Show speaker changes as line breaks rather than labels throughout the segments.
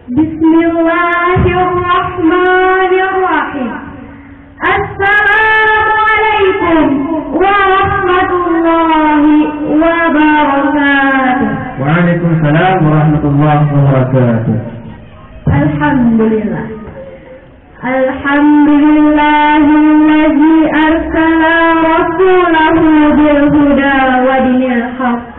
Bismillahirrahmanirrahim. Assalamualaikum warahmatullahi wabarakatuh.
Waalaikumsalam warahmatullahi wabarakatuh.
Alhamdulillah. Alhamdulillahilladzi arsala rasulahu bil huda wa dinil haq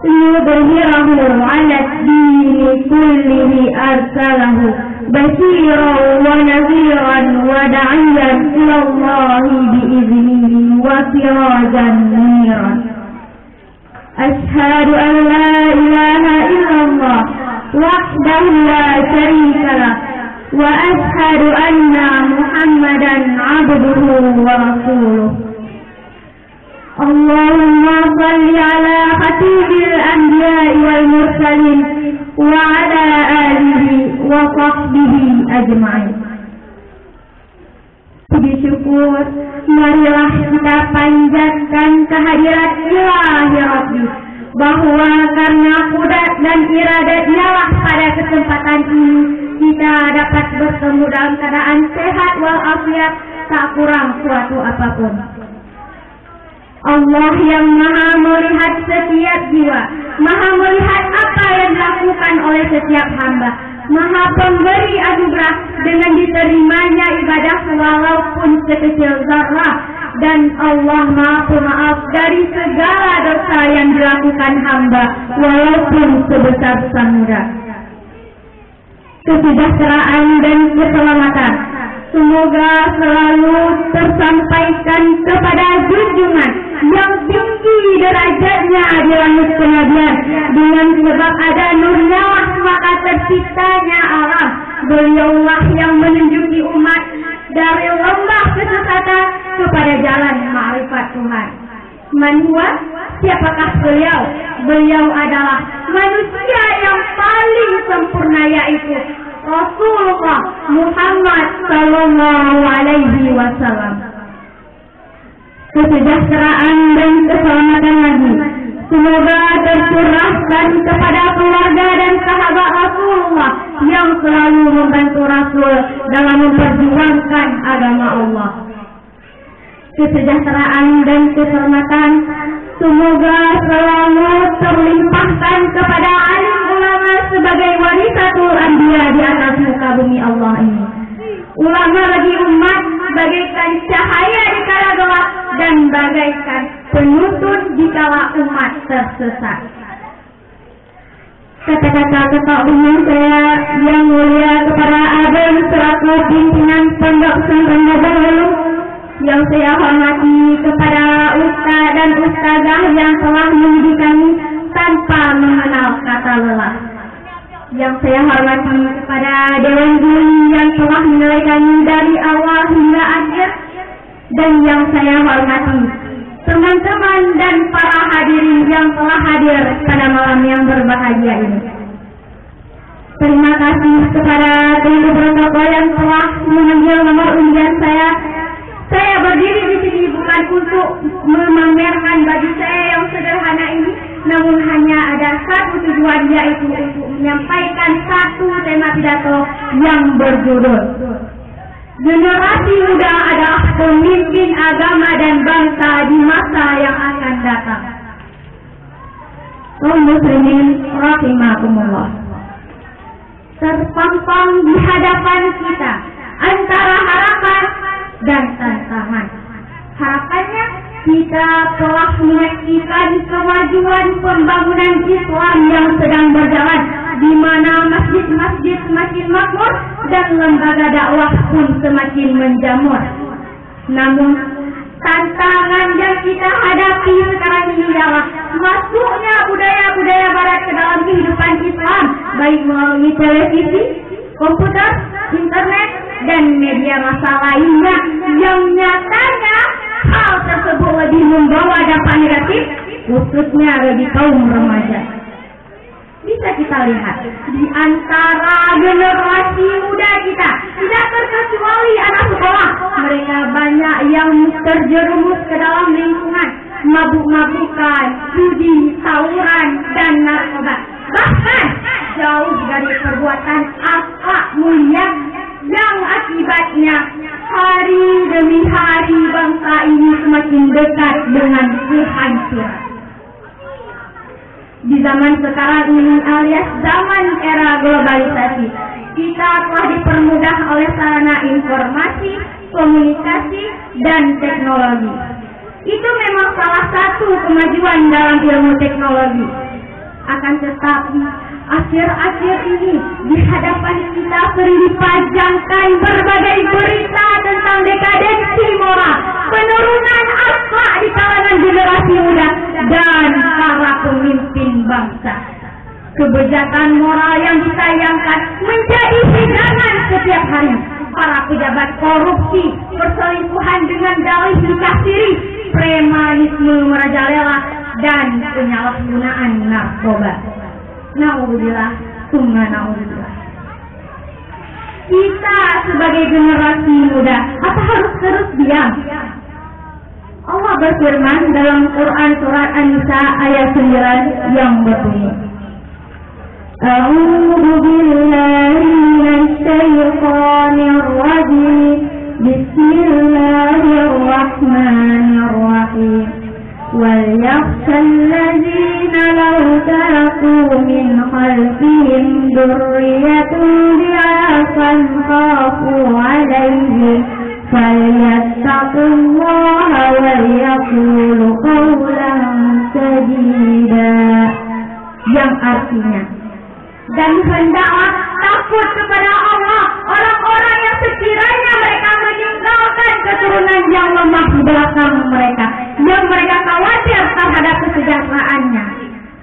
liyudhhirahu 'ala ad-dini kullihi arsalahu basyiran wa nadhiran wa da'iyan ila Allahi bi'iznihi wa sirajan muniran. Asyhadu an la ilaha illallah wahdahu la syarika lah wa asyhadu anna Muhammadan 'abduhu wa rasuluh. Allahumma shalli ala khatibil anbiya'i wal mursalin wa ala alihi wa sahbihi ajma'in. Puji syukur, marilah kita panjatkan kehadirat Ilahi Rabbi, bahwa karena kudrat dan iradatnya lah pada kesempatan ini kita dapat bertemu dalam keadaan sehat walafiat, tak kurang suatu apapun. Allah yang maha melihat setiap jiwa, maha melihat apa yang dilakukan oleh setiap hamba, maha pemberi anugerah dengan diterimanya ibadah walaupun sekecil zarah, dan Allah maha pemaaf dari segala dosa yang dilakukan hamba walaupun sebesar samudra. Kesejahteraan dan keselamatan semoga selalu tersampaikan kepada junjungan yang tinggi derajatnya di langit kenabian, dengan sebab ada nurnya lah maka terciptanya alam. Beliaulah yang menunjuki umat dari lembah kesesatan kepada jalan ma'rifat Tuhan. Man huwa? Siapakah beliau? Beliau adalah manusia yang paling sempurna, yaitu Rasulullah Muhammad sallallahu alaihi wasallam. Kesejahteraan dan keselamatan lagi semoga tercurahkan kepada keluarga dan sahabat Rasulullah yang selalu membantu Rasul dalam memperjuangkan agama Allah. Kesejahteraan dan keselamatan semoga selalu terlimpahkan kepada alim ulama sebagai warisatul anbiya di atas muka bumi Allah ini. Ulama bagi umat bagaikan cahaya di kala gelap dan bagaikan penuntun di kala umat tersesat. Kata-kata ketua umum saya yang mulia kepada Abang selaku pimpinan Pondok Pesantren Nurul, yang saya hormati kepada ustaz dan ustazah yang telah mendidik kami tanpa mengenal kata lelah, yang saya hormati kepada dewan juri yang telah menilai kami dari awal hingga akhir, dan yang saya hormati teman-teman dan para hadirin yang telah hadir pada malam yang berbahagia ini. Terima kasih kepada Guru Protokol yang telah mengambil nomor undian saya. Saya berdiri di sini bukan untuk memamerkan baju saya yang sederhana ini, namun hanya ada satu tujuan, yaitu untuk menyampaikan satu tema pidato yang berjudul Generasi Muda adalah Pemimpin Agama dan Bangsa di Masa yang akan datang. Kaum muslimin rahimakumullah, terpampang di hadapan kita antara harapan dan tantangan. Harapannya kita telah menyaksikan kemajuan pembangunan Islam yang sedang berjalan, di mana masjid-masjid semakin makmur dan lembaga dakwah pun semakin menjamur. Namun tantangan yang kita hadapi sekarang ini adalah masuknya budaya-budaya barat ke dalam kehidupan Islam, baik melalui televisi, komputer, internet, dan media massa lainnya, yang nyatanya hal tersebut lebih membawa dampak negatif, khususnya bagi kaum remaja. Bisa kita lihat di antara generasi muda kita, tidak terkecuali anak sekolah, mereka banyak yang terjerumus ke dalam lingkungan mabuk-mabukan, judi, tawuran, dan narkoba. Bahkan jauh dari perbuatan akhlak mulia yang akibatnya hari demi hari bangsa ini semakin dekat dengan kehancuran. Di zaman sekarang ini alias zaman era globalisasi, kita telah dipermudah oleh sarana informasi, komunikasi, dan teknologi. Itu memang salah satu kemajuan dalam ilmu teknologi. Akan tetapi, akhir-akhir ini di hadapan kita sering dipajangkan berbagai berita tentang dekadensi moral, penurunan akhlak di kalangan generasi muda dan para pemimpin bangsa. Kebijakan moral yang ditayangkan menjadi hidangan setiap hari. Para pejabat korupsi, perselingkuhan dengan dalih dikasiri, premanisme merajalela, dan penyalahgunaan narkoba. Na'udzubillah, summa na'udzubillah. Kita sebagai generasi muda, apa harus terus diam? Allah berfirman dalam Quran surat An-Nisa ayat 9 yang berbunyi, A'udzu billahi minasy syaithanir rajim. Bismillahirrahmanirrahim. Wal yakhshal ladzina law taraku min khalfihim dzurriyyatan dhi'afan khafu 'alaihim falyattaqullaha wal yaqulu qawlan sadida. Yang artinya, dan hendaklah takut kepada Allah orang-orang yang sekiranya mereka meninggalkan keturunan yang lemah di belakang mereka, yang mereka khawatir terhadap kesejahteraannya.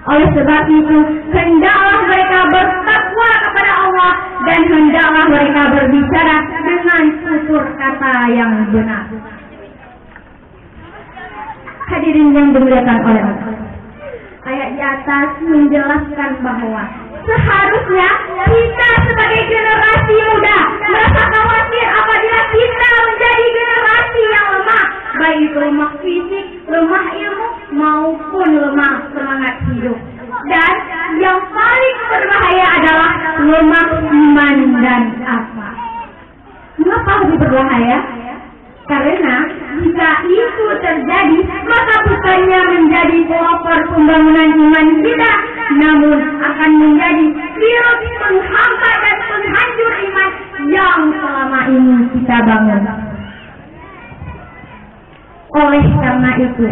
Oleh sebab itu, hendaklah mereka bertakwa kepada Allah dan hendaklah mereka berbicara dengan tutur kata yang benar. Hadirin yang dimuliakan oleh Allah, ayat di atas menjelaskan bahwa seharusnya kita sebagai generasi muda merasa khawatir apabila kita menjadi generasi yang lemah, baik itu lemah fisik, lemah ilmu, maupun lemah semangat hidup. Dan yang paling berbahaya adalah lemah iman dan akhlak. Mengapa lebih berbahaya? Karena jika itu terjadi, maka bukannya menjadi pelopor pembangunan iman kita, namun akan menjadi virus penghambat dan penghancur iman yang selama ini kita bangun. Oleh karena itu,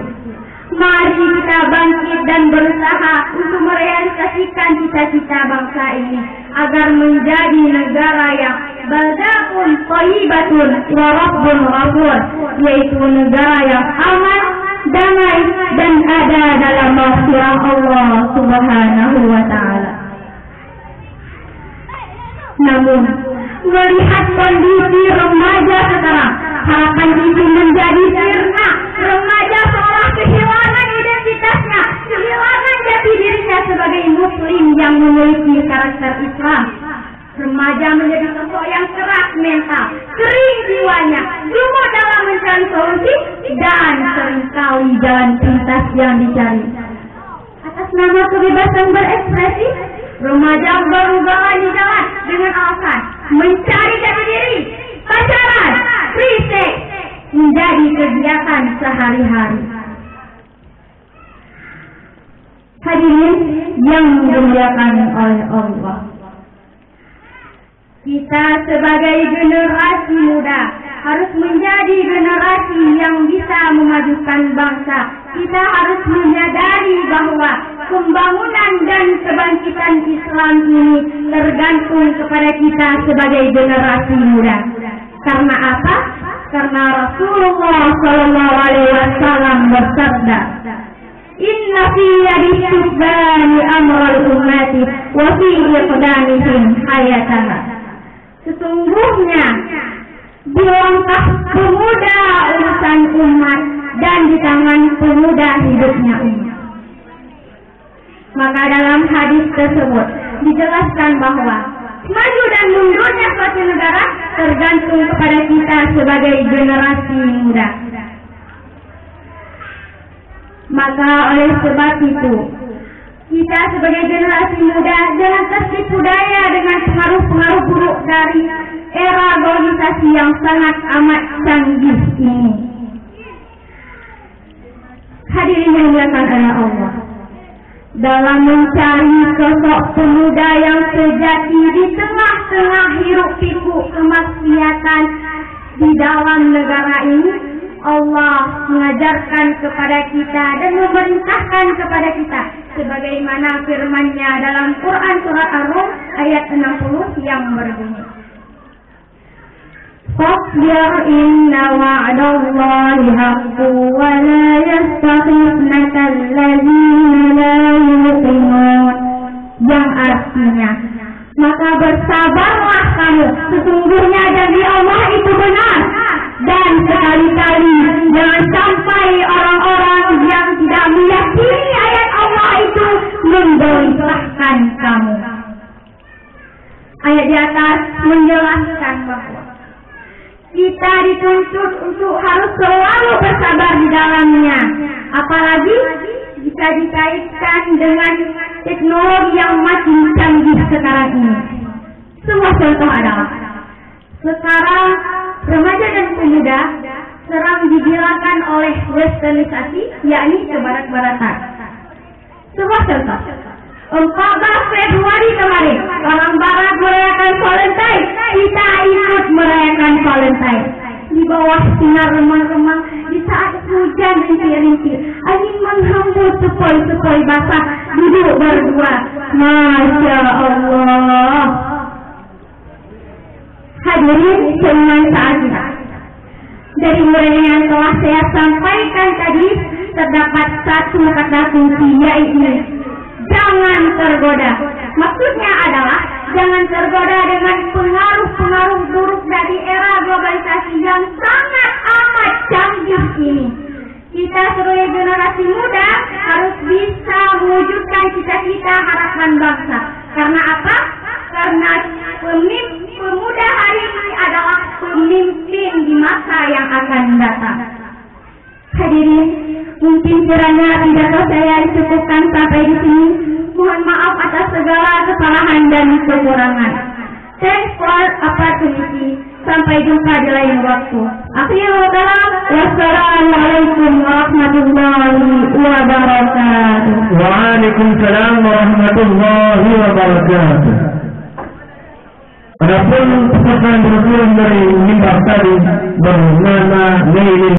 mari kita bangkit dan berusaha untuk merealisasikan cita-cita bangsa ini agar menjadi negara yang baldatun thayyibatun wa rabbun ghafur, yaitu negara yang aman, damai, dan ada dalam maghfirah Allah Subhanahu wa ta'ala. Namun, melihat kondisi remaja sekarang, harapan itu menjadi sirna. Remaja seolah kehilangan identitasnya, kehilangan jati dirinya sebagai muslim yang memiliki karakter Islam. Remaja menjadi sosok yang keras mental, kering jiwanya, gemuk dalam mencari solusi, dan seringkali jalan pintas yang dicari. Atas nama kebebasan berekspresi, remaja berugalan di jalan dengan alasan mencari jati diri, pacaran, free sex, menjadi kegiatan sehari-hari. Hadirin yang dimuliakan oleh Allah, kita sebagai generasi muda harus menjadi generasi yang bisa memajukan bangsa. Kita harus menyadari bahwa pembangunan dan kebangkitan Islam ini tergantung kepada kita sebagai generasi muda. Karena apa? Karena Rasulullah SAW bersabda, Inna fi yadi syubani amral ummati wa fi iqdamihim hayatana. Sesungguhnya di langkah pemuda urusan umat dan di tangan pemuda hidupnya umat. Maka dalam hadis tersebut dijelaskan bahwa maju dan mundurnya suatu negara tergantung kepada kita sebagai generasi muda. Maka oleh sebab itu, Kita sebagai generasi muda jangan tertipu daya dengan pengaruh-pengaruh buruk dari era globalisasi yang sangat amat canggih ini. Hadirin yang dimuliakan oleh Allah, dalam mencari sosok pemuda yang sejati di tengah-tengah hiruk pikuk kemaksiatan di dalam negara ini, Allah mengajarkan kepada kita dan memerintahkan kepada kita sebagaimana firman-Nya dalam Quran surat Ar-Rum ayat 60 yang berbunyi, "Fasbir inna wa'dallahi haqqun wa la yastakhifnaka alladziina la yuqinun." Yang artinya, maka bersabarlah kamu, sesungguhnya janji Allah itu benar. Dan sekali-kali jangan sampai orang-orang yang tidak meyakini ayat Allah itu menggolihkan kamu. Ayat di atas menjelaskan bahwa kita dituntut untuk harus selalu bersabar di dalamnya, apalagi jika dikaitkan dengan teknologi yang makin canggih sekarang ini. Sebuah contoh adalah sekarang remaja dan pemuda serang digilakan oleh westernisasi, yakni kebarat-baratan. Sebuah contoh, 14 Februari kemarin orang barat merayakan Valentine, kita ikut merayakan Valentine di bawah sinar remang-remang, di saat hujan rintik-rintik, angin menghembus sepoi-sepoi basah, duduk berdua. Masya Allah. Hadirin dengan saat kita, dari mulai yang telah saya sampaikan tadi, terdapat satu kata kunci, yaitu jangan tergoda. Maksudnya adalah jangan tergoda dengan pengaruh-pengaruh buruk dari era globalisasi yang sangat amat canggih ini. Kita sebagai generasi muda harus bisa mewujudkan cita-cita harapan bangsa. Karena apa? Karena pemuda hari ini adalah pemimpin di masa yang akan datang. Hadirin, mungkin kiranya pidato saya dicukupkan sampai di sini. Mohon maaf atas segala kesalahan dan kekurangan. Thanks for opportunity. Sampai jumpa di lain waktu. Akhirul kalam. Wassalamualaikum warahmatullahi wabarakatuh.
Waalaikumsalam warahmatullahi wabarakatuh. Adapun peserta yang berturun dari mimbar tadi bernama Lili